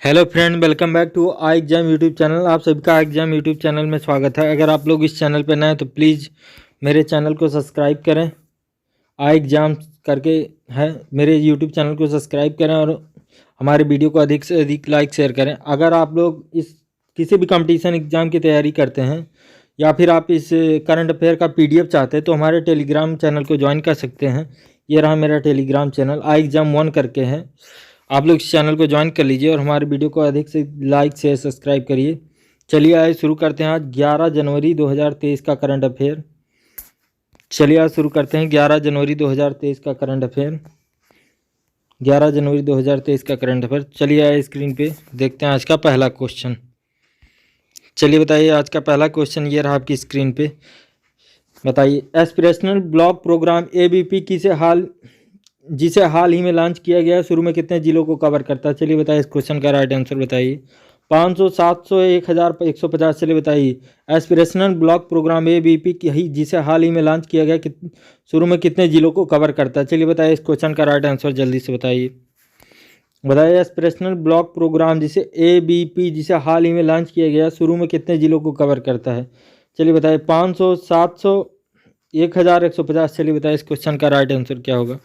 Hello friend, welcome back to I exam YouTube channel. आप सभी का एग्जाम यूट्यूब चैनल में स्वागत है। अगर आप लोग इस चैनल पर नए हैं तो प्लीज़ मेरे चैनल को सब्सक्राइब करें। आई एग्जाम करके है, मेरे यूट्यूब चैनल को सब्सक्राइब करें और हमारे वीडियो को अधिक से अधिक लाइक शेयर करें। अगर आप लोग इस किसी भी कंपटीशन एग्ज़ाम की तैयारी करते हैं या फिर आप इस करंट अफेयर का PDF चाहते हैं तो हमारे टेलीग्राम चैनल को ज्वाइन कर सकते हैं। ये रहा मेरा टेलीग्राम चैनल, आई एग्जाम 1 करके है। आप लोग इस चैनल को ज्वाइन कर लीजिए और हमारे वीडियो को अधिक से लाइक शेयर सब्सक्राइब करिए। चलिए आइए शुरू करते हैं आज 11 जनवरी 2023 का करंट अफेयर। चलिए आज शुरू करते हैं 11 जनवरी 2023 का करंट अफेयर। 11 जनवरी 2023 का करंट अफेयर। चलिए आइए स्क्रीन पे देखते हैं आज का पहला क्वेश्चन। चलिए बताइए आज का पहला क्वेश्चन ये रहा आपकी स्क्रीन पे। बताइए एस्पिरेशनल ब्लॉक प्रोग्राम ABP जिसे हाल ही में लॉन्च किया गया है, शुरू में कितने जिलों को कवर करता है? चलिए बताइए इस क्वेश्चन का राइट आंसर बताइए। 500, 700, 1150। चलिए बताइए एस्पिरेशनल ब्लॉक प्रोग्राम ABP जिसे हाल ही में लॉन्च किया गया शुरू में कितने जिलों को कवर करता है? चलिए बताइए इस क्वेश्चन का राइट आंसर जल्दी से बताइए। एस्पिरेशनल ब्लॉक प्रोग्राम जिसे ABP जिसे हाल ही में लॉन्च किया गया शुरू में कितने जिलों को कवर करता है? चलिए बताइए 500, 700, 1150। चलिए बताइए इस क्वेश्चन का राइट आंसर क्या होगा?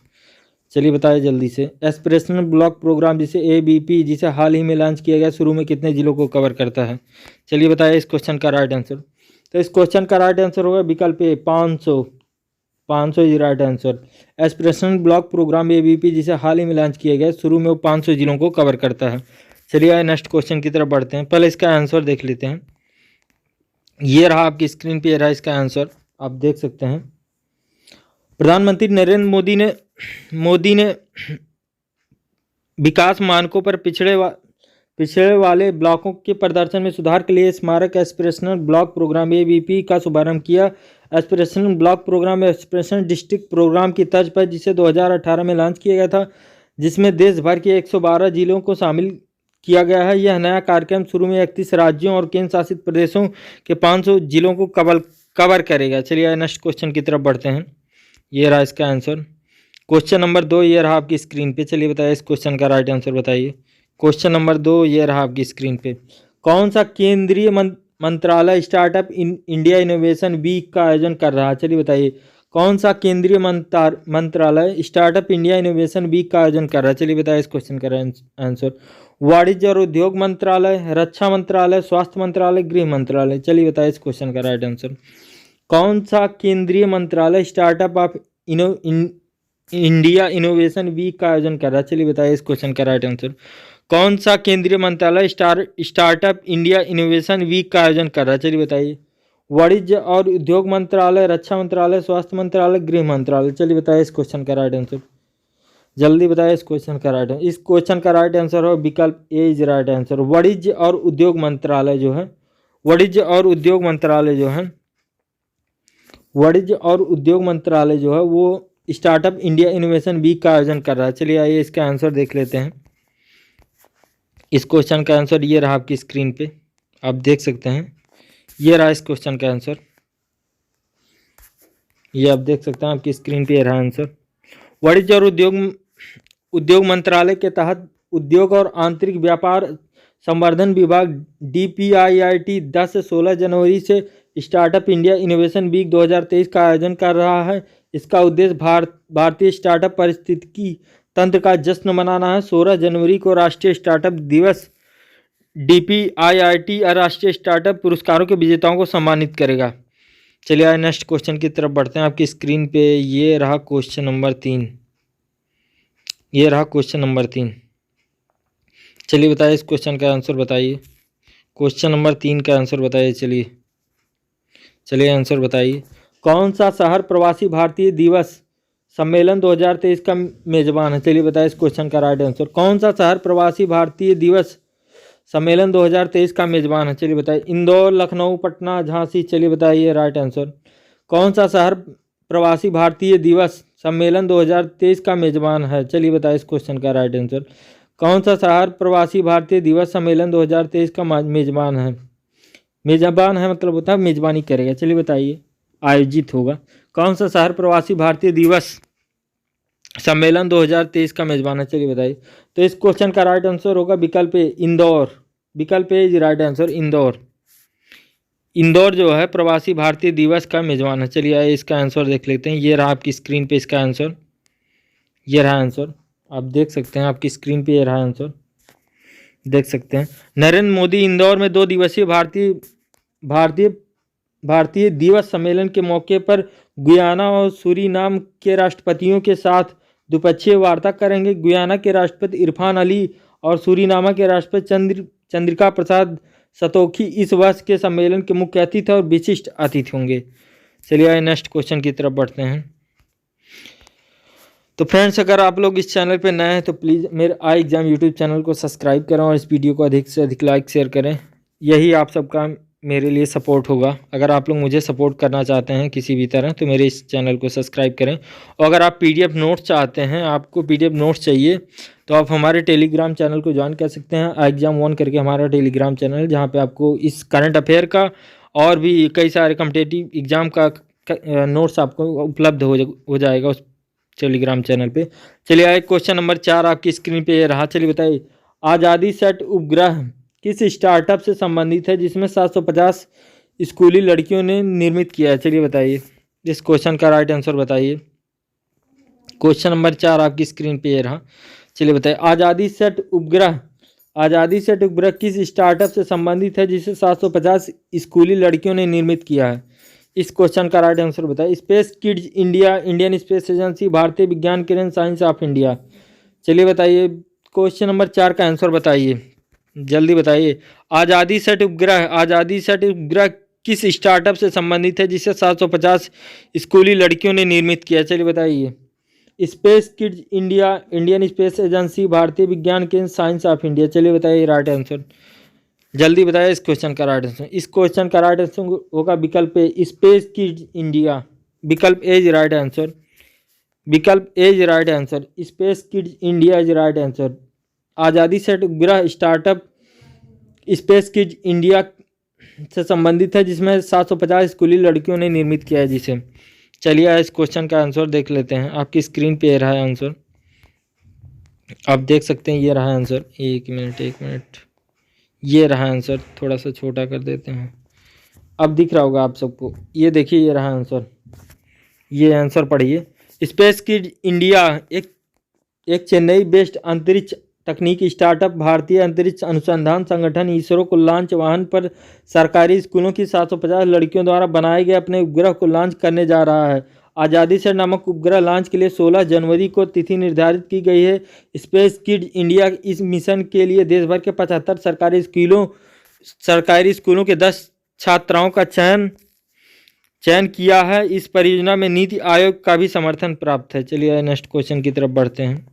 चलिए बताइए जल्दी से। एस्पिरेशनल ब्लॉक प्रोग्राम जिसे ABP जिसे हाल ही में लॉन्च किया गया शुरू में कितने जिलों को कवर करता है? चलिए बताइए इस क्वेश्चन का राइट आंसर। तो इस क्वेश्चन का राइट आंसर होगा विकल्प A 500। 500 is right answer. Aspirational block programme ABP जिसे हाल ही में लॉन्च किया गया शुरू में वो 500 जिलों को कवर करता है। चलिए आइए नेक्स्ट क्वेश्चन की तरफ बढ़ते हैं। पहले इसका आंसर देख लेते हैं। ये रहा आपकी स्क्रीन पे, रहा इसका आंसर, आप देख सकते हैं। प्रधानमंत्री नरेंद्र मोदी ने विकास मानकों पर पिछड़े वाले ब्लॉकों के प्रदर्शन में सुधार के लिए स्मारक एस्पिरेशनल ब्लॉक प्रोग्राम ABP का शुभारंभ किया। Aspirational block programme aspirational district programme की तर्ज पर जिसे 2018 में लॉन्च किया गया था, जिसमें देश भर के 112 जिलों को शामिल किया गया है। यह नया कार्यक्रम शुरू में 31 राज्यों और केंद्र शासित प्रदेशों के 500 जिलों को कवर करेगा। चलिए नेक्स्ट क्वेश्चन की तरफ बढ़ते हैं। ये रहा इसका आंसर। क्वेश्चन नंबर 2 ये रहा आपकी स्क्रीन पे। चलिए बताइए इस क्वेश्चन का राइट आंसर बताइए। क्वेश्चन नंबर 2 ये रहा आपकी स्क्रीन पे। कौन सा केंद्रीय मंत्रालय स्टार्टअप इंडिया इनोवेशन वीक का आयोजन कर रहा है? चलिए बताइए कौन सा केंद्रीय मंत्रालय स्टार्टअप इंडिया इनोवेशन वीक का आयोजन कर रहा है? चलिए बताइए इस क्वेश्चन का आंसर। वाणिज्य और उद्योग मंत्रालय, रक्षा मंत्रालय, स्वास्थ्य मंत्रालय, गृह मंत्रालय। चलिए बताइए इस क्वेश्चन का राइट आंसर। कौन सा केंद्रीय मंत्रालय startup of India innovation week का आयोजन कर रहा है? चलिए बताइए इस क्वेश्चन का राइट आंसर। कौन सा केंद्रीय मंत्रालय स्टार्टअप इंडिया इनोवेशन वीक का आयोजन कर रहा है? चलिए बताइए। वाणिज्य और उद्योग मंत्रालय, रक्षा मंत्रालय, स्वास्थ्य मंत्रालय, गृह मंत्रालय। चलिए बताइए इस क्वेश्चन का राइट आंसर जल्दी बताइए। इस क्वेश्चन का राइट आंसर, इस क्वेश्चन का राइट आंसर हो विकल्प ए इज राइट आंसर। वाणिज्य और उद्योग मंत्रालय जो है, वाणिज्य और उद्योग मंत्रालय जो है, वाणिज्य और उद्योग मंत्रालय जो है वो स्टार्टअप इंडिया इनोवेशन वीक का आयोजन कर रहा है। चलिए आइए इसका आंसर देख लेते हैं। इस क्वेश्चन का आंसर ये रहा आपकी स्क्रीन पे, आप देख सकते हैं। ये रहा इस क्वेश्चन का आंसर, ये आप देख सकते हैं आपकी स्क्रीन पे, ये रहा आंसर। वाणिज्य और उद्योग मंत्रालय के तहत उद्योग और आंतरिक व्यापार संवर्धन विभाग DPIIT 10 से 16 जनवरी से स्टार्टअप इंडिया इनोवेशन वीक 2023 का आयोजन कर रहा है। इसका उद्देश्य भारतीय स्टार्टअप पारिस्थितिकी तंत्र का जश्न मनाना है। 16 जनवरी को राष्ट्रीय स्टार्टअप दिवस DPIIT राष्ट्रीय स्टार्टअप पुरस्कारों के विजेताओं को सम्मानित करेगा। चलिए आइए नेक्स्ट क्वेश्चन की तरफ बढ़ते हैं। आपकी स्क्रीन पे ये रहा क्वेश्चन नंबर 3, ये रहा क्वेश्चन नंबर 3। चलिए बताइए इस क्वेश्चन का आंसर बताइए। क्वेश्चन नंबर 3 का आंसर बताइए। चलिए आंसर बताइए। कौन सा शहर प्रवासी भारतीय दिवस सम्मेलन 2023 का मेजबान है? चलिए बताइए इस क्वेश्चन का राइट आंसर। कौन सा शहर प्रवासी भारतीय दिवस सम्मेलन 2023 का मेजबान है? चलिए बताइए। इंदौर, लखनऊ, पटना, झांसी। चलिए बताइए राइट आंसर। कौन सा शहर प्रवासी भारतीय दिवस सम्मेलन 2023 का मेजबान है? चलिए बताइए इस क्वेश्चन का राइट आंसर। कौन सा शहर प्रवासी भारतीय दिवस सम्मेलन 2023 का मेजबान है? मेजबान है मतलब होता है मेजबानी करेगा। चलिए बताइए, आयोजित होगा। कौन सा शहर प्रवासी भारतीय दिवस सम्मेलन 2023 का मेजबान है? चलिए बताइए। तो इस क्वेश्चन का राइट आंसर होगा विकल्प ए, इंदौर। विकल्प A is right answer, Indore. Indore जो है प्रवासी भारतीय दिवस का मेजबान है। चलिए आइए इसका आंसर देख लेते हैं। ये रहा आपकी स्क्रीन पे इसका आंसर, ये रहा आंसर, आप देख सकते हैं आपकी स्क्रीन पे ये रहा आंसर, देख सकते हैं। नरेंद्र मोदी इंदौर में 2 दिवसीय भारतीय भारतीय भारतीय दिवस सम्मेलन के मौके पर गुयाना और सूरीनाम के राष्ट्रपतियों के साथ द्विपक्षीय वार्ता करेंगे। गुयाना के राष्ट्रपति इरफान अली और सूरीनामा के राष्ट्रपति चंद्रिका प्रसाद संतोखी इस वर्ष के सम्मेलन के मुख्य अतिथि और विशिष्ट अतिथि होंगे। चलिए आइए नेक्स्ट क्वेश्चन की तरफ बढ़ते हैं। तो फ्रेंड्स, अगर आप लोग इस चैनल पर नए हैं तो प्लीज़ मेरे आई एग्जाम यूट्यूब चैनल को सब्सक्राइब करें और इस वीडियो को अधिक से अधिक लाइक शेयर करें। यही आप सबका मेरे लिए सपोर्ट होगा। अगर आप लोग मुझे सपोर्ट करना चाहते हैं किसी भी तरह तो मेरे इस चैनल को सब्सक्राइब करें। और अगर आप पीडीएफ नोट्स चाहते हैं, आपको पीडीएफ नोट्स चाहिए तो आप हमारे टेलीग्राम चैनल को ज्वाइन कर सकते हैं। एग्जाम 1 करके हमारा टेलीग्राम चैनल, जहाँ पे आपको इस करंट अफेयर का और भी कई सारे कॉम्पिटिटिव एग्जाम का नोट्स आपको उपलब्ध हो जाएगा उस टेलीग्राम चैनल पे। चलिए आए क्वेश्चन नंबर 4 आपकी स्क्रीन पे ये रहा। चलिए बताइए, आज़ादी सेट उपग्रह किस स्टार्टअप से संबंधित है जिसमें 750 स्कूली लड़कियों ने निर्मित किया है? चलिए बताइए इस क्वेश्चन का राइट आंसर बताइए। क्वेश्चन नंबर 4 आपकी स्क्रीन पे ये रहा। चलिए बताइए, आज़ादी सेट उपग्रह किस स्टार्टअप से संबंधित है जिसे 750 स्कूली लड़कियों ने निर्मित किया है? इस क्वेश्चन का राइट आंसर बताइए। Space kids India, Indian space agency, भारतीय विज्ञान किरण साइंस ऑफ इंडिया। चलिए बताइए क्वेश्चन नंबर 4 का आंसर बताइए, जल्दी बताइए। आज़ादी सेट उपग्रह किस स्टार्टअप से संबंधित है जिसे 750 स्कूली लड़कियों ने निर्मित किया? चलिए बताइए। Space kids India, Indian space agency, भारतीय विज्ञान केंद्र साइंस ऑफ इंडिया। चलिए बताइए राइट आंसर, जल्दी बताइए इस क्वेश्चन का राइट आंसर। इस क्वेश्चन का राइट आंसर होगा विकल्प ए, स्पेस किड्स इंडिया। विकल्प ए इज राइट आंसर, विकल्प A is right answer, space kids India is right answer. Azadi set उपग्रह स्टार्टअप स्पेस किड्स इंडिया से संबंधित है जिसमें 750 स्कूली लड़कियों ने निर्मित किया है जिसे। चलिए इस क्वेश्चन का आंसर देख लेते हैं। आपकी स्क्रीन पे रहा है आंसर, आप देख सकते हैं ये रहा आंसर। एक मिनट, ये रहा आंसर, थोड़ा सा छोटा कर देते हैं, अब दिख रहा होगा आप सबको। ये देखिए ये रहा आंसर, ये आंसर पढ़िए। स्पेस किड्स इंडिया एक चेन्नई बेस्ड अंतरिक्ष तकनीकी स्टार्टअप भारतीय अंतरिक्ष अनुसंधान संगठन इसरो को लॉन्च वाहन पर सरकारी स्कूलों की 750 लड़कियों द्वारा बनाए गए अपने उपग्रह को लॉन्च करने जा रहा है। आज़ादी सेट नामक उपग्रह लॉन्च के लिए 16 जनवरी को तिथि निर्धारित की गई है। स्पेस किड्स इंडिया इस मिशन के लिए देश भर के 75 सरकारी स्कूलों के 10 छात्राओं का चयन किया है। इस परियोजना में नीति आयोग का भी समर्थन प्राप्त है। चलिए नेक्स्ट क्वेश्चन की तरफ बढ़ते हैं।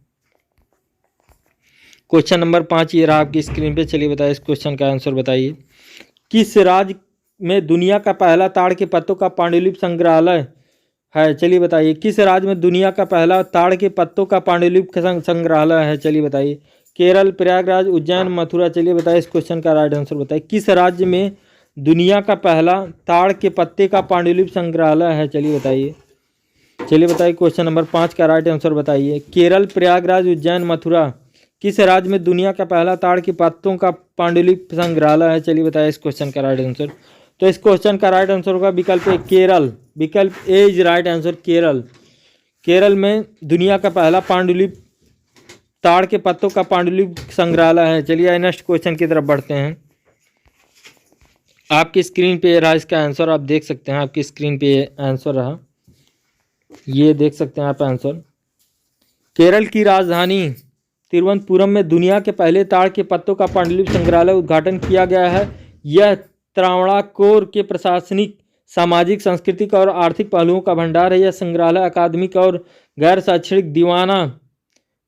क्वेश्चन नंबर 5 ये रहा आपकी स्क्रीन पे। चलिए बताइए इस क्वेश्चन का आंसर बताइए। किस राज्य में दुनिया का पहला ताड़ के पत्तों का पांडुलिपि संग्रहालय है? चलिए बताइए किस राज्य में दुनिया का पहला ताड़ के पत्तों का पांडुलिपि संग्रहालय है? चलिए बताइए। केरल, प्रयागराज, उज्जैन, मथुरा। चलिए बताइए इस क्वेश्चन का राइट आंसर बताइए। किस राज्य में दुनिया का पहला ताड़ के पत्ते का पांडुलिपि संग्रहालय है? चलिए बताइए। चलिए बताइए क्वेश्चन नंबर 5 का राइट आंसर बताइए। केरल, प्रयागराज, उज्जैन, मथुरा किस राज्य में दुनिया का पहला ताड़ के पत्तों का पांडुलिपि संग्रहालय है? चलिए बताइए इस क्वेश्चन का राइट आंसर। तो इस क्वेश्चन का राइट आंसर होगा विकल्प ए, केरल। विकल्प A is right answer, Kerala. Kerala में दुनिया का पहला पांडुलिपि ताड़ के पत्तों का पांडुलिपि संग्रहालय है। चलिए नेक्स्ट क्वेश्चन की तरफ बढ़ते हैं। आपकी स्क्रीन पे रहा इसका आंसर, आप देख सकते हैं आपकी स्क्रीन पे आंसर रहा, ये देख सकते हैं आप आंसर। केरल की राजधानी तिरुवनंतपुरम में दुनिया के पहले ताड़ के पत्तों का पांडुलिपि संग्रहालय उद्घाटन किया गया है। यह त्रावणकोर के प्रशासनिक, सामाजिक, सांस्कृतिक और आर्थिक पहलुओं का भंडार है। यह संग्रहालय अकादमिक और गैर शैक्षणिक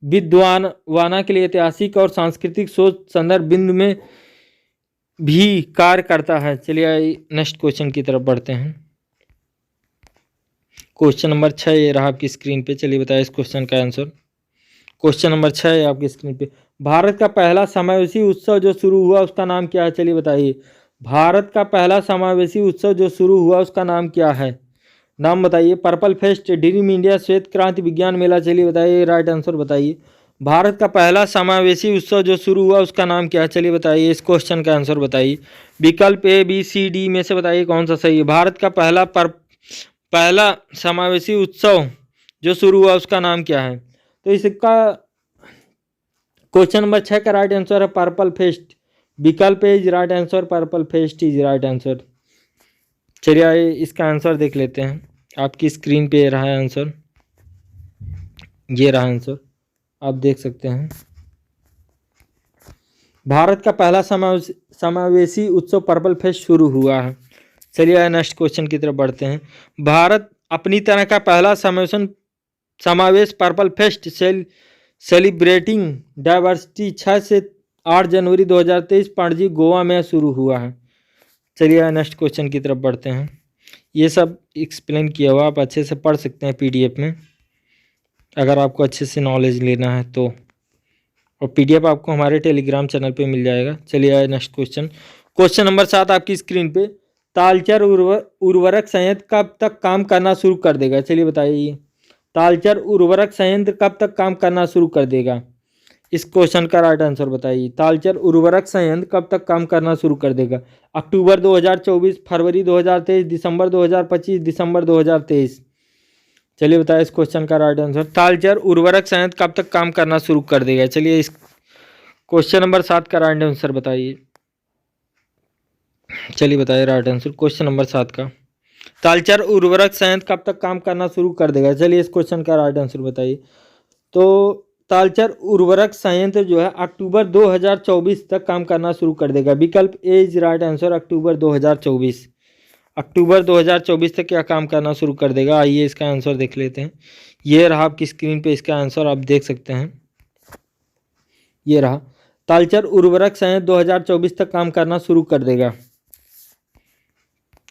विद्वाना के लिए ऐतिहासिक और सांस्कृतिक सोच संदर्भ बिंदु में भी कार्य करता है। चलिए नेक्स्ट क्वेश्चन की तरफ बढ़ते हैं। क्वेश्चन नंबर 6 ये रहा आपकी स्क्रीन पे। चलिए बताइए इस क्वेश्चन का आंसर। क्वेश्चन नंबर 6 है आपकी स्क्रीन पे। भारत का पहला समावेशी उत्सव जो शुरू हुआ उसका नाम क्या है? चलिए बताइए। भारत का पहला समावेशी उत्सव जो शुरू हुआ उसका नाम क्या है? नाम बताइए। पर्पल फेस्ट, ड्रीम इंडिया, श्वेत क्रांति, विज्ञान मेला, चलिए बताइए राइट आंसर बताइए। भारत का पहला समावेशी उत्सव जो शुरू हुआ उसका नाम क्या है, चलिए बताइए। इस क्वेश्चन का आंसर बताइए। विकल्प ए बी सी डी में से बताइए कौन सा सही है। भारत का पहला समावेशी उत्सव जो शुरू हुआ उसका नाम क्या है, तो इसका क्वेश्चन नंबर 6 का राइट आंसर है पर्पल फेस्ट। विकल्प A is right answer, purple fest is right answer. चलिए आइए इसका आंसर देख लेते हैं। आपकी स्क्रीन पे रहा है आंसर, ये रहा आंसर, आप देख सकते हैं। भारत का पहला समावेशी उत्सव पर्पल फेस्ट शुरू हुआ है। चलिए नेक्स्ट क्वेश्चन की तरफ बढ़ते हैं। भारत अपनी तरह का पहला समावेश पर्पल फेस्ट सेलिब्रेटिंग डाइवर्सिटी 6 से 8 जनवरी 2023 पणजी गोवा में शुरू हुआ है। चलिए नेक्स्ट क्वेश्चन की तरफ बढ़ते हैं। ये सब एक्सप्लेन किया हुआ, आप अच्छे से पढ़ सकते हैं पीडीएफ में, अगर आपको अच्छे से नॉलेज लेना है तो। और पीडीएफ आपको हमारे टेलीग्राम चैनल पे मिल जाएगा। चलिए आए नेक्स्ट क्वेश्चन। क्वेश्चन नंबर 7 आपकी स्क्रीन पे। तालचर उर्वरक संयंत्र कब तक काम करना शुरू कर देगा, चलिए बताइए। तालचर उर्वरक संयंत्र कब तक काम करना शुरू कर देगा, इस क्वेश्चन का राइट आंसर बताइए। तालचर उर्वरक संयंत्र कब तक काम करना शुरू कर देगा। अक्टूबर 2024, फरवरी 2023, दिसंबर 2025, दिसंबर 2023। चलिए बताइए इस क्वेश्चन का राइट आंसर। तालचर उर्वरक संयंत्र कब तक काम करना शुरू कर देगा। चलिए इस क्वेश्चन नंबर 7 का राइट आंसर बताइए। चलिए बताइए राइट आंसर क्वेश्चन नंबर 7 का। तालचर उर्वरक संयंत्र कब तक काम करना शुरू कर देगा, चलिए इस क्वेश्चन का राइट आंसर बताइए। तो तालचर उर्वरक संयंत्र जो है अक्टूबर 2024 तक काम करना शुरू कर देगा। विकल्प ए इज राइट आंसर, अक्टूबर 2024। अक्टूबर 2024 तक क्या काम करना शुरू कर देगा। आइए इसका आंसर देख लेते हैं। ये रहा आपकी स्क्रीन पे इसका आंसर, आप देख सकते हैं। ये रहा, तालचर उर्वरक संयंत्र 2024 तक काम करना शुरू कर देगा।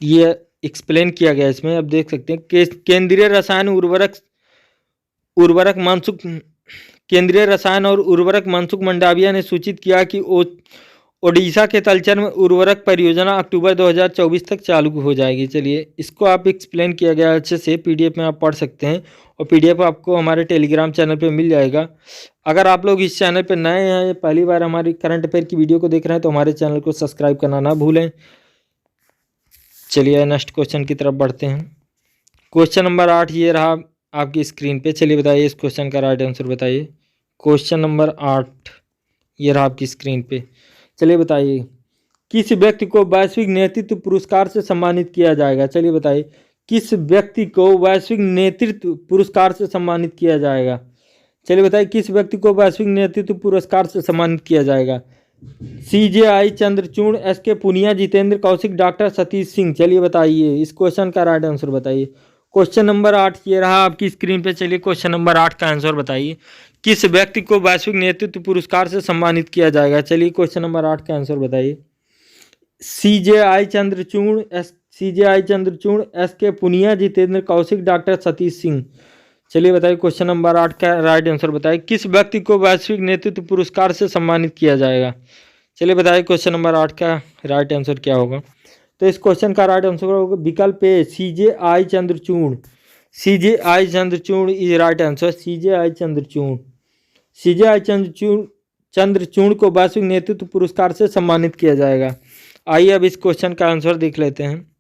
ये एक्सप्लेन किया गया इसमें, आप देख सकते हैं। केंद्रीय रसायन और उर्वरक मनसुख मंडाविया ने सूचित किया कि ओडिशा के तालचर में उर्वरक परियोजना अक्टूबर 2024 तक चालू हो जाएगी। चलिए इसको आप एक्सप्लेन किया गया अच्छे से, पीडीएफ में आप पढ़ सकते हैं और पीडीएफ आपको हमारे टेलीग्राम चैनल पे मिल जाएगा। अगर आप लोग इस चैनल पे नए हैं या पहली बार हमारी करंट अफेयर की वीडियो को देख रहे हैं तो हमारे चैनल को सब्सक्राइब करना ना भूलें। चलिए नेक्स्ट क्वेश्चन की तरफ बढ़ते हैं। क्वेश्चन नंबर 8 ये रहा आपकी स्क्रीन पे। चलिए बताइए इस क्वेश्चन का राइट आंसर बताइए। क्वेश्चन नंबर 8 ये रहा आपकी स्क्रीन पे। चलिए बताइए किस व्यक्ति को वैश्विक नेतृत्व पुरस्कार से सम्मानित किया जाएगा। चलिए बताइए किस व्यक्ति को वैश्विक नेतृत्व पुरस्कार से सम्मानित किया जाएगा। चलिए बताइए किस व्यक्ति को वैश्विक नेतृत्व पुरस्कार से सम्मानित किया जाएगा। CJI Chandrachud, SK Punia, Jitendra Kaushik, doctor Satish Singh. चलिए बताइए इस क्वेश्चन का राइट आंसर बताइए। क्वेश्चन नंबर 8 ये रहा आपकी स्क्रीन पे। चलिए क्वेश्चन नंबर 8 का आंसर बताइए। किस व्यक्ति को वैश्विक नेतृत्व पुरस्कार से सम्मानित किया जाएगा। चलिए क्वेश्चन नंबर 8 का आंसर बताइए। CJI Chandrachud, SK Punia, Jitendra Kaushik, doctor Satish Singh. चलिए बताइए क्वेश्चन नंबर 8 का राइट आंसर बताइए। किस व्यक्ति को वैश्विक नेतृत्व पुरस्कार से सम्मानित किया जाएगा। चलिए बताइए क्वेश्चन नंबर 8 का राइट आंसर क्या होगा। तो इस क्वेश्चन का राइट आंसर होगा विकल्प ए CJI Chandrachud. CJI Chandrachud is right answer. CJI Chandrachud को वैश्विक नेतृत्व पुरस्कार से सम्मानित किया जाएगा। आइए अब इस क्वेश्चन का आंसर देख लेते हैं।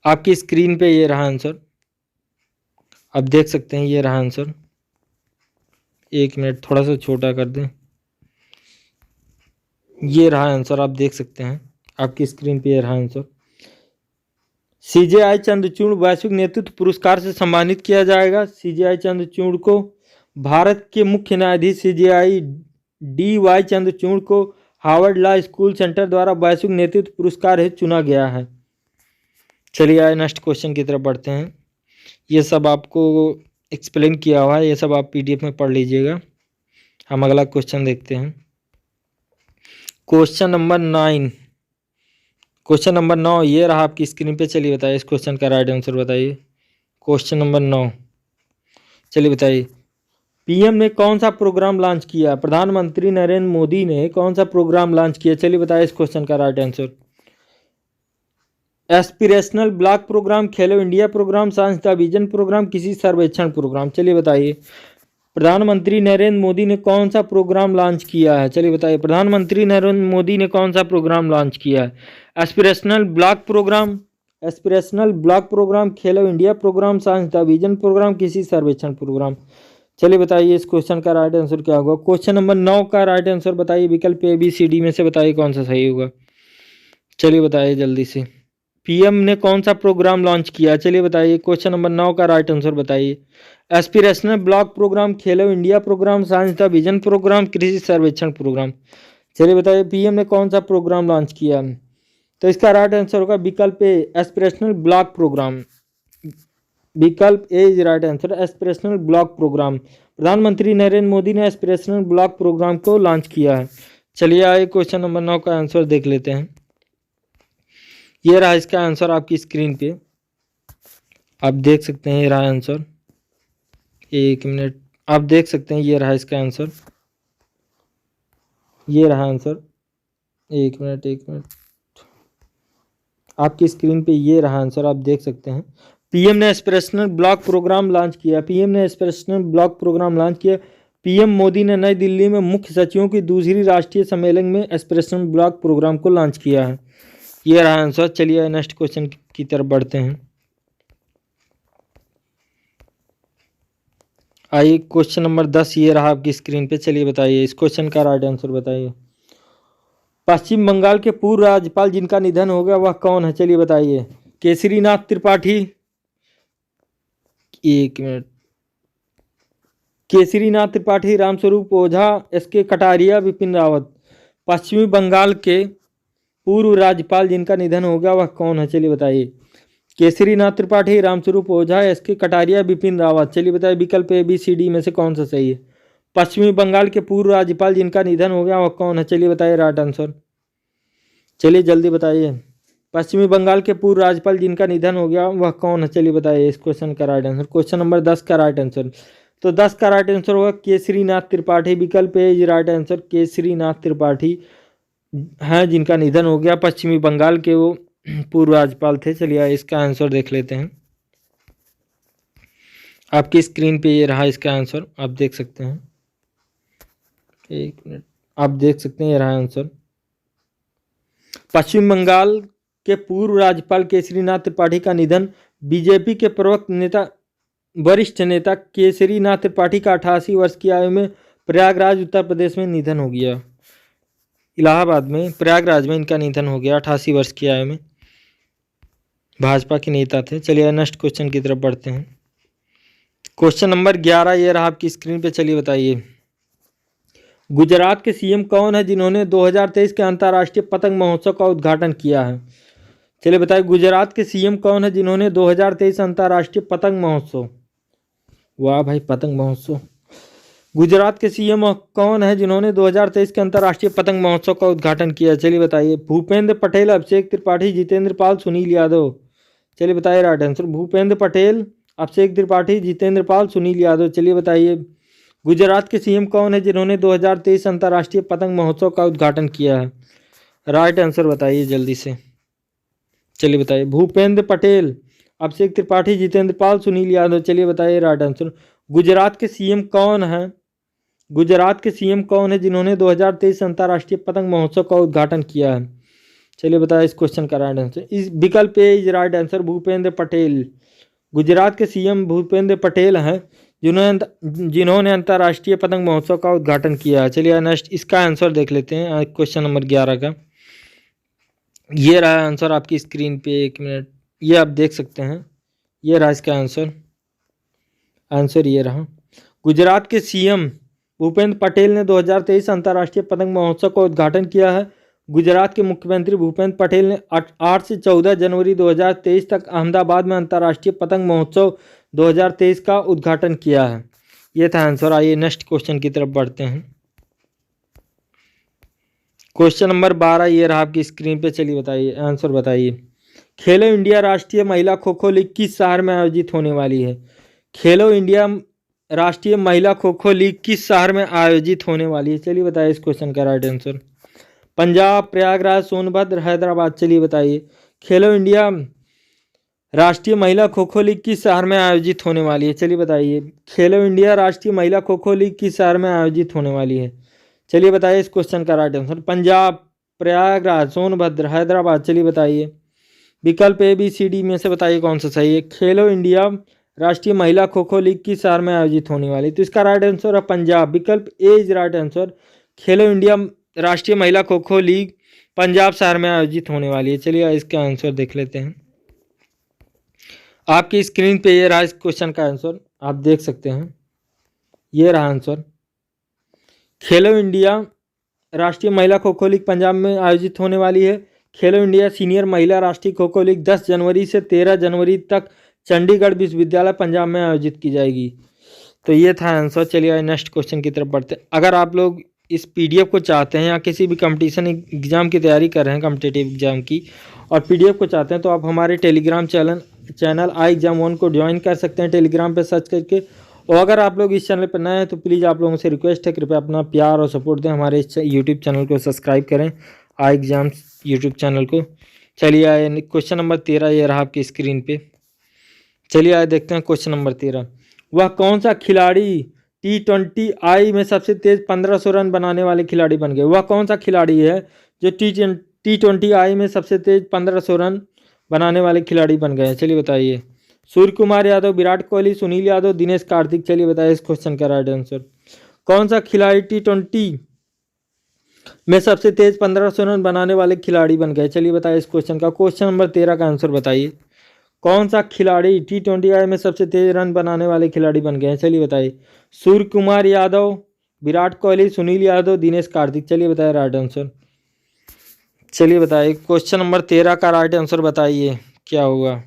आपकी स्क्रीन पे ये रहा आंसर, आप देख सकते हैं। ये रहा आंसर, एक मिनट थोड़ा सा छोटा कर दें। ये रहा आंसर, आप देख सकते हैं आपकी स्क्रीन पे। ये रहा आंसर। CJI चंद्रचूड़ वैश्विक नेतृत्व पुरस्कार से सम्मानित किया जाएगा। CJI चंद्रचूड़ को भारत के मुख्य न्यायाधीश CJI DY चंद्रचूड़ को हार्वर्ड लॉ स्कूल सेंटर द्वारा वैश्विक नेतृत्व पुरस्कार हेतु चुना गया है। चलिए आए नेक्स्ट क्वेश्चन की तरफ बढ़ते हैं। ये सब आपको एक्सप्लेन किया हुआ है, ये सब आप पीडीएफ में पढ़ लीजिएगा। हम अगला क्वेश्चन देखते हैं। क्वेश्चन नंबर 9 ये रहा आपकी स्क्रीन पे। चलिए बताइए इस क्वेश्चन का राइट आंसर बताइए। क्वेश्चन नंबर 9 चलिए बताइए PM ने कौन सा प्रोग्राम लॉन्च किया। प्रधानमंत्री नरेंद्र मोदी ने कौन सा प्रोग्राम लॉन्च किया। चलिए बताइए इस क्वेश्चन का right answer. Aspirational block programme, Khelo India programme, science the vision program, किसी सर्वेक्षण प्रोग्राम। चलिए बताइए प्रधानमंत्री नरेंद्र मोदी ने कौन सा प्रोग्राम लॉन्च किया है। चलिए बताइए प्रधानमंत्री नरेंद्र मोदी ने कौन सा प्रोग्राम लॉन्च किया है। Aspirational block programme, aspirational block programme, Khelo India programme, science the vision program, किसी सर्वेक्षण प्रोग्राम। चलिए बताइए इस क्वेश्चन का राइट आंसर क्या होगा। क्वेश्चन नंबर 9 का राइट आंसर बताइए, विकल्प ए बी सी डी में से बताइए कौन सा सही होगा। चलिए बताइए जल्दी से, पीएम ने कौन सा प्रोग्राम लॉन्च किया। चलिए बताइए क्वेश्चन नंबर 9 का राइट आंसर बताइए। Aspirational block programme, Khelo India programme, science the vision programme, कृषि सर्वेक्षण प्रोग्राम। चलिए बताइए पीएम ने कौन सा प्रोग्राम लॉन्च किया। तो इसका राइट आंसर होगा विकल्प ए, एस्पिरेशनल ब्लॉक प्रोग्राम। विकल्प A is right answer, aspirational block program. प्रधानमंत्री नरेंद्र मोदी ने एस्पिरेशनल ब्लॉक प्रोग्राम को लॉन्च किया है। चलिए आइए क्वेश्चन नंबर 9 का आंसर देख लेते हैं। ये रहा इसका आंसर आपकी स्क्रीन पे, आप देख सकते हैं। ये रहा आंसर, एक मिनट, आप देख सकते हैं। ये रहा इसका आंसर, ये रहा आंसर। एक मिनट, एक मिनट, आपकी स्क्रीन पे ये रहा आंसर, आप देख सकते हैं। पीएम ने एस्पिरेशनल ब्लॉक प्रोग्राम लॉन्च किया। पीएम ने एस्पिरेशनल ब्लॉक प्रोग्राम लॉन्च किया। पीएम मोदी ने नई दिल्ली में मुख्य सचिवों की दूसरी राष्ट्रीय सम्मेलन में एस्पिरेशनल ब्लॉक प्रोग्राम को लॉन्च किया है। ये रहा आंसर। चलिए नेक्स्ट क्वेश्चन की तरफ बढ़ते हैं। आइए क्वेश्चन नंबर 10 ये रहा आपकी स्क्रीन पे। चलिए बताइए इस क्वेश्चन का राइट आंसर बताइए। पश्चिम बंगाल के पूर्व राज्यपाल जिनका निधन हो गया वह कौन है। चलिए बताइए। केसरीनाथ त्रिपाठी, एक मिनट, केसरीनाथ त्रिपाठी, रामस्वरूप ओझा, एसके कटारिया, विपिन रावत। पश्चिमी बंगाल के पूर्व राज्यपाल जिनका निधन हो गया वह कौन है। चलिए बताइए। केसरीनाथ त्रिपाठी, रामस्वरूप ओझा, एसके कटारिया, विपिन रावत। चलिए बताइए विकल्प ए बी सी डी में से कौन सा सही है। पश्चिमी बंगाल के पूर्व राज्यपाल जिनका निधन हो गया वह कौन है। चलिए बताइए राइट आंसर। चलिए जल्दी बताइए। पश्चिमी बंगाल के पूर्व राज्यपाल जिनका निधन हो गया वह कौन है। चलिए बताइए इस क्वेश्चन का राइट आंसर। क्वेश्चन नंबर 10 का राइट आंसर, तो 10 का राइट आंसर होगा केसरीनाथ त्रिपाठी। विकल्प A is right answer, Kesarinath Tripathi हैं जिनका निधन हो गया। पश्चिमी बंगाल के वो पूर्व राज्यपाल थे। चलिए इसका आंसर देख लेते हैं। आपकी स्क्रीन पे ये रहा इसका आंसर, आप देख सकते हैं। एक मिनट, आप देख सकते हैं ये रहा आंसर। पश्चिम बंगाल के पूर्व राज्यपाल केसरीनाथ त्रिपाठी का निधन बीजेपी के प्रवक्ता नेता, वरिष्ठ नेता केसरीनाथ त्रिपाठी का 88 वर्ष की आयु में प्रयागराज उत्तर प्रदेश में निधन हो गया। इलाहाबाद में, प्रयागराज में इनका निधन हो गया 88 वर्ष की आयु में। भाजपा के नेता थे। चलिए नेक्स्ट क्वेश्चन की तरफ बढ़ते हैं। क्वेश्चन नंबर 11 ये रहा आपकी स्क्रीन पे। चलिए बताइए गुजरात के सीएम कौन है जिन्होंने 2023 के अंतर्राष्ट्रीय पतंग महोत्सव का उद्घाटन किया है। चलिए बताइए गुजरात के सीएम कौन है जिन्होंने 2023 अंतर्राष्ट्रीय पतंग महोत्सव, वाह भाई पतंग महोत्सव, गुजरात के सीएम कौन है जिन्होंने 2023 के अंतर्राष्ट्रीय पतंग महोत्सव का उद्घाटन किया। चलिए बताइए। भूपेंद्र पटेल, अभिषेक त्रिपाठी, जितेंद्र पाल, सुनील यादव। चलिए बताइए राइट आंसर। भूपेंद्र पटेल, अभिषेक त्रिपाठी, जितेंद्र पाल, सुनील यादव। चलिए बताइए गुजरात के सीएम कौन है जिन्होंने 2023 अंतर्राष्ट्रीय पतंग महोत्सव का उद्घाटन किया है। राइट आंसर बताइए जल्दी से। चलिए बताइए। भूपेंद्र पटेल, अभिषेक त्रिपाठी, जितेंद्र पाल, सुनील यादव। चलिए बताइए राइट आंसर। गुजरात के सीएम कौन है, गुजरात के सीएम कौन है जिन्होंने 2023 अंतर्राष्ट्रीय पतंग महोत्सव का उद्घाटन किया है। चलिए बताइए इस क्वेश्चन का राइट आंसर। इस विकल्प A is right answer, Bhupendra Patel. Gujarat के सीएम भूपेंद्र पटेल हैं जिन्होंने अंतर्राष्ट्रीय पतंग महोत्सव का उद्घाटन किया है। चलिए नेक्स्ट इसका आंसर देख लेते हैं क्वेश्चन नंबर 11 का। ये रहा आंसर आपकी स्क्रीन पे, एक मिनट, ये आप देख सकते हैं। ये रहा इसका आंसर, आंसर ये रहा। गुजरात के सीएम भूपेंद्र पटेल ने 2023 अंतर्राष्ट्रीय पतंग महोत्सव का उद्घाटन किया है। गुजरात के मुख्यमंत्री भूपेंद्र पटेल ने 8 से 14 जनवरी 2023 तक अहमदाबाद में अंतर्राष्ट्रीय पतंग महोत्सव 2023 का उद्घाटन किया है। ये था आंसर। आइए नेक्स्ट क्वेश्चन की तरफ बढ़ते हैं। क्वेश्चन नंबर 12 ये रहा आपकी स्क्रीन पे। चलिए बताइए आंसर बताइए। खेलो इंडिया राष्ट्रीय महिला खो खो लीग किस शहर में आयोजित होने वाली है। खेलो इंडिया राष्ट्रीय महिला खो खो लीग किस शहर में आयोजित होने वाली है। चलिए बताइए इस क्वेश्चन का राइट आंसर। पंजाब, प्रयागराज, सोनभद्र, हैदराबाद। चलिए बताइए। खेलो इंडिया राष्ट्रीय महिला खो खो लीग किस शहर में आयोजित होने वाली है? चलिए बताइए। खेलो इंडिया राष्ट्रीय महिला खो खो लीग किस शहर में आयोजित होने वाली है? चलिए बताइए इस क्वेश्चन का राइट आंसर। पंजाब, प्रयागराज, सोनभद्र, हैदराबाद। चलिए बताइए विकल्प ए बी सी डी में से बताइए कौन सा सही है। खेलो इंडिया राष्ट्रीय महिला खो खो लीग किस शहर में आयोजित होने वाली है? तो इसका राइट आंसर है पंजाब। विकल्प A is right answer. Khelo India राष्ट्रीय महिला खो खो लीग पंजाब शहर में आयोजित होने वाली है। चलिए इसका आंसर देख लेते हैं। आपकी स्क्रीन पे ये रहा इस क्वेश्चन का आंसर, आप देख सकते हैं। ये रहा आंसर। खेलो इंडिया राष्ट्रीय महिला खो खो लीग पंजाब में आयोजित होने वाली है। खेलो इंडिया सीनियर महिला राष्ट्रीय खो खो लीग 10 जनवरी से 13 जनवरी तक चंडीगढ़ विश्वविद्यालय पंजाब में आयोजित की जाएगी। तो ये था आंसर। चलिए नेक्स्ट क्वेश्चन की तरफ बढ़ते हैं। अगर आप लोग इस पीडीएफ को चाहते हैं या किसी भी कंपटीशन एग्जाम की तैयारी कर रहे हैं कॉम्पिटिटिव एग्जाम की और पीडीएफ को चाहते हैं तो आप हमारे टेलीग्राम चैनल आई एग्जाम 1 को ज्वाइन कर सकते हैं टेलीग्राम पे सर्च करके। और अगर आप लोग इस चैनल पर नए हैं तो प्लीज़ आप लोगों से रिक्वेस्ट है कृपया अपना प्यार और सपोर्ट दें, हमारे इस यूट्यूब चैनल को सब्सक्राइब करें, आई एग्जाम्स यूट्यूब चैनल को। चलिए आए क्वेश्चन नंबर 13, ये रहा आपकी स्क्रीन पे। चलिए आए देखते हैं क्वेश्चन नंबर 13। वह कौन सा खिलाड़ी T20I में सबसे तेज 1500 रन बनाने वाले खिलाड़ी बन गए? वह कौन सा खिलाड़ी है जो T20I में सबसे तेज 1500 रन बनाने वाले खिलाड़ी बन गए हैं? चलिए बताइए। सूर्य कुमार यादव, विराट कोहली, सुनील यादव, दिनेश कार्तिक। चलिए बताइए इस क्वेश्चन का राइट आंसर। कौन सा खिलाड़ी T20 में सबसे तेज 1500 रन बनाने वाले खिलाड़ी बन गए? चलिए बताइए इस क्वेश्चन का। क्वेश्चन नंबर 13 का आंसर बताइए। कौन सा खिलाड़ी T20I में सबसे तेज रन बनाने वाले खिलाड़ी बन गए हैं? चलिए बताइए। सूर्य कुमार यादव, विराट कोहली, सुनील यादव, दिनेश कार्तिक। चलिए बताइए राइट आंसर। चलिए बताइए क्वेश्चन नंबर 13 का राइट आंसर बताइए क्या होगा।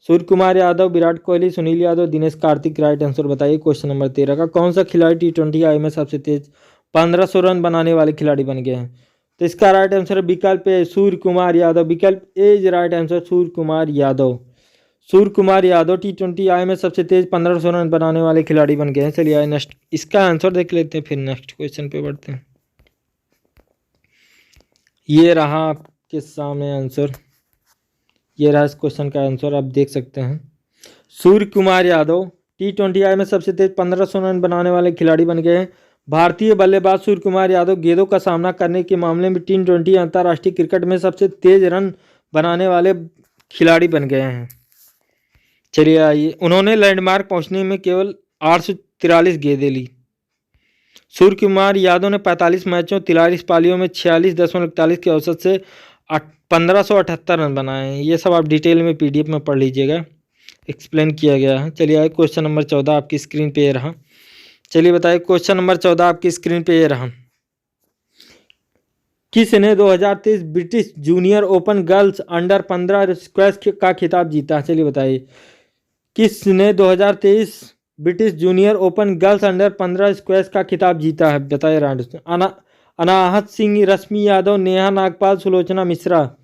सूर्य कुमार यादव, विराट कोहली, सुनील यादव, दिनेश कार्तिक। राइट आंसर बताइए क्वेश्चन नंबर 13 का। कौन सा खिलाड़ी T20I में सबसे तेज 1500 रन बनाने वाले खिलाड़ी बन गए हैं? तो इसका राइट आंसर है विकल्प ए सूर्य कुमार यादव। विकल्प A is right answer, Surya Kumar Yadav. Surya Kumar Yadav T20I में सबसे तेज 1500 रन बनाने वाले खिलाड़ी बन गए हैं। चलिए आए नेक्स्ट इसका आंसर देख लेते हैं, फिर नेक्स्ट क्वेश्चन पे बढ़ते हैं। ये रहा आपके सामने आंसर। ये रहा इस क्वेश्चन का आंसर, आप देख सकते हैं। सूर्य कुमार यादव T20I में सबसे तेज 1500 रन बनाने वाले खिलाड़ी बन गए हैं। भारतीय बल्लेबाज सूर्य कुमार यादव गेंदों का सामना करने के मामले में T20 अंतर्राष्ट्रीय क्रिकेट में सबसे तेज रन बनाने वाले खिलाड़ी बन गए हैं। चलिए आइए। उन्होंने लैंडमार्क पहुंचने में केवल 843 गेंदें ली। सूर्य कुमार यादव ने 45 मैचों 43 पारियों में 46.41 के औसत से 1578 रन बनाए हैं। ये सब आप डिटेल में पीडीएफ में पढ़ लीजिएगा, एक्सप्लेन किया गया है। चलिए आइए क्वेश्चन नंबर 14 आपकी स्क्रीन पे ये रहा। चलिए बताइए क्वेश्चन नंबर 14 आपकी स्क्रीन पे ये रहा। किसने 2023 British junior open girls under 15 squash का खिताब जीता? चलिए बताइए किसने 2023 British junior open girls under 15 squash का खिताब जीता है? बताइए राइट। अनाहत सिंह, रश्मि यादव, नेहा नागपाल, सुलोचना मिश्रा।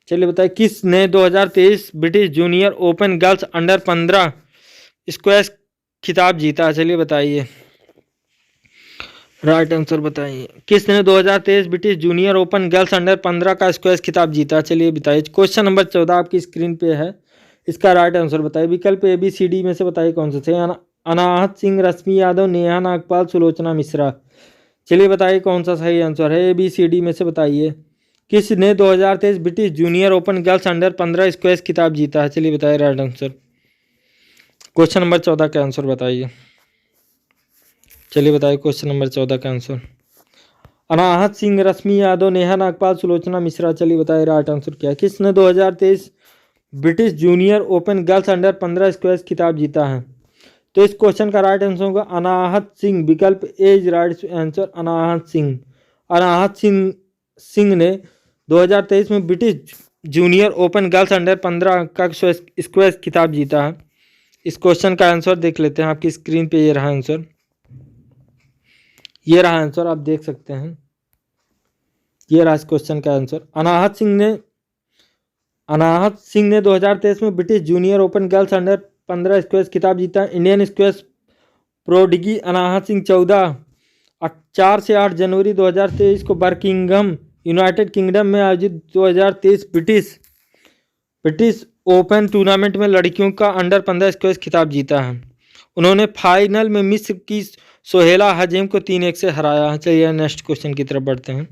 चलिए बताइए किसने 2023 British junior open girls under 15 squash खिताब जीता? चलिए बताइए राइट आंसर बताइए। किसने 2023 British junior open girls under 15 का स्क्वैश खिताब जीता? चलिए बताइए। क्वेश्चन नंबर 14 आपकी स्क्रीन पे है, इसका राइट आंसर बताइए। विकल्प ए बी सी डी में से बताइए कौन सा थे। अनाहत सिंह, रश्मि यादव, नेहा नागपाल, सुलोचना मिश्रा। चलिए बताइए कौन सा सही आंसर है। ए बी सी डी में से बताइए किसने 2023 British junior open girls under 15 squash खिताब जीता है? चलिए बताइए राइट आंसर। क्वेश्चन नंबर 14 का आंसर बताइए। चलिए बताइए क्वेश्चन नंबर 14 का आंसर। अनाहत सिंह, रश्मि यादव, नेहा नागपाल, सुलोचना मिश्रा। चलिए बताइए राइट आंसर क्या है। किसने 2023 British junior open girls under 15 squash खिताब जीता है? तो इस क्वेश्चन का राइट आंसर होगा अनाहत सिंह। विकल्प A is right answer, Anahat Singh. Anahat Singh ने 2023 में British junior open girls under 15 का स्क्वैश खिताब जीता है। इस क्वेश्चन का आंसर देख लेते हैं। आपकी स्क्रीन पे ये रहा आंसर। ये रहा आंसर, आप देख सकते हैं। ये रहा इस क्वेश्चन का आंसर। अनाहत सिंह ने 2023 में British junior open girls under 15 squash खिताब जीता। इंडियन स्क्वैश प्रोडिगी अनाहत सिंह 4 से 8 जनवरी 2023 को बर्मिंघम यूनाइटेड किंगडम में आयोजित 2023 ब्रिटिश ब्रिटिश ओपन टूर्नामेंट में लड़कियों का अंडर 15 स्क्वैश खिताब जीता है। उन्होंने फाइनल में मिस्र की सोहेला हजेम को 3-1 से हराया है। चलिए नेक्स्ट क्वेश्चन की तरफ बढ़ते हैं।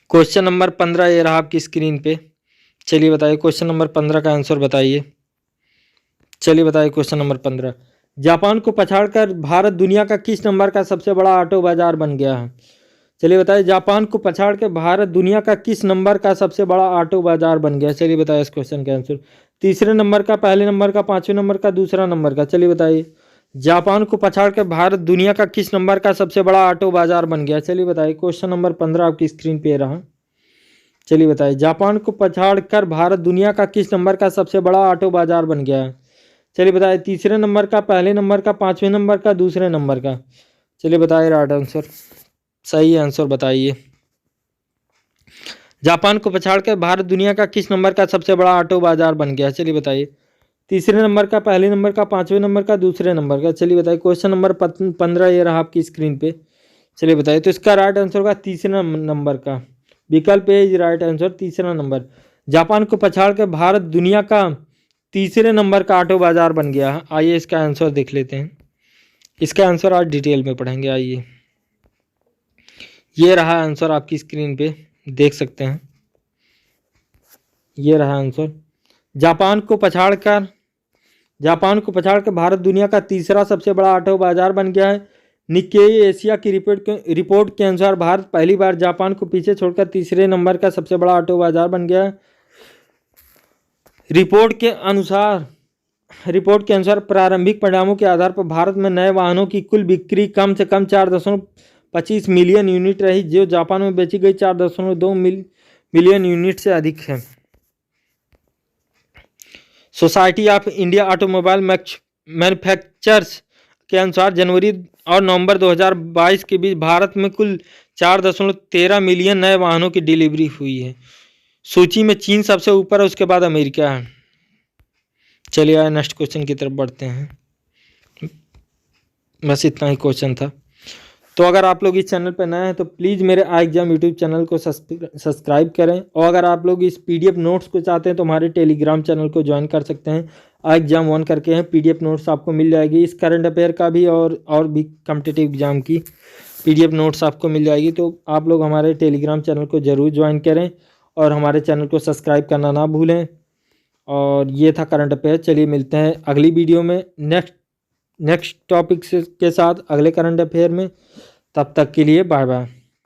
क्वेश्चन नंबर 15 ये रहा आपकी स्क्रीन पे। चलिए बताइए क्वेश्चन नंबर 15 का आंसर बताइए। चलिए बताइए क्वेश्चन नंबर 15। जापान को पछाड़कर भारत दुनिया का किस नंबर का सबसे बड़ा ऑटो बाजार बन गया है? चलिए बताइए जापान को पछाड़ के भारत दुनिया का किस नंबर का सबसे बड़ा ऑटो बाजार बन गया? चलिए बताइए इस क्वेश्चन का आंसर। तीसरे नंबर का, पहले नंबर का, पांचवें नंबर का, दूसरा नंबर का? चलिए बताइए जापान को पछाड़ के भारत दुनिया का किस नंबर का सबसे बड़ा ऑटो बाजार बन गया? चलिए बताइए क्वेश्चन नंबर 15 आपकी स्क्रीन पे रहा। चलिए बताइए जापान को पछाड़ कर भारत दुनिया का किस नंबर का सबसे बड़ा ऑटो बाजार बन गया है? चलिए बताइए तीसरे नंबर का, पहले नंबर का, पांचवें नंबर का, दूसरे नंबर का? चलिए बताइए राइट आंसर, सही आंसर बताइए। जापान को पछाड़ कर भारत दुनिया का किस नंबर का सबसे बड़ा ऑटो बाजार बन गया? चलिए बताइए तीसरे नंबर का, पहले नंबर का, पांचवें नंबर का, दूसरे नंबर का? चलिए बताइए क्वेश्चन नंबर 15 ये रहा आपकी स्क्रीन पे। चलिए बताइए तो इसका राइट आंसर होगा तीसरा नंबर का। विकल्प ए इज राइट आंसर, तीसरा नंबर। जापान को पछाड़ कर भारत दुनिया का तीसरे नंबर का ऑटो बाजार बन गया है। आइए इसका आंसर देख लेते हैं। इसका आंसर आज डिटेल में पढ़ेंगे। आइए ये रहा आंसर आपकी स्क्रीन पे, देख सकते हैं। ये रहा आंसर। जापान को पछाड़कर भारत दुनिया का तीसरा सबसे बड़ा ऑटो बाजार बन गया है। निक्केई एशिया की रिपोर्ट के अनुसार भारत पहली बार जापान को पीछे छोड़कर तीसरे नंबर का सबसे बड़ा ऑटो बाजार बन गया है। रिपोर्ट के अनुसार प्रारंभिक परिणामों के आधार पर भारत में नए वाहनों की कुल बिक्री कम से कम 4.25 मिलियन यूनिट रही, जो जापान में बेची गई 4.2 मिलियन यूनिट से अधिक है। Society of India automobile manufacturers के अनुसार जनवरी और नवंबर 2022 के बीच भारत में कुल 4.13 मिलियन नए वाहनों की डिलीवरी हुई है। सूची में चीन सबसे ऊपर है, उसके बाद अमेरिका है। चलिए आए नेक्स्ट क्वेश्चन की तरफ बढ़ते हैं। बस इतना ही क्वेश्चन था। तो अगर आप लोग इस चैनल पर नए हैं तो प्लीज़ मेरे आई एग्जाम यूट्यूब चैनल को सब्सक्राइब करें, और अगर आप लोग इस पीडीएफ नोट्स को चाहते हैं तो हमारे टेलीग्राम चैनल को ज्वाइन कर सकते हैं। आई एग्जाम 1 करके हैं, पीडीएफ नोट्स आपको मिल जाएगी। इस करंट अफेयर का भी और भी कॉम्पिटिटिव एग्जाम की पीडीएफ नोट्स आपको मिल जाएगी। तो आप लोग हमारे टेलीग्राम चैनल को ज़रूर ज्वाइन करें और हमारे चैनल को सब्सक्राइब करना ना भूलें। और ये था करंट अफेयर। चलिए मिलते हैं अगली वीडियो में नेक्स्ट टॉपिक के साथ, अगले करंट अफेयर में। तब तक के लिए बाय बाय।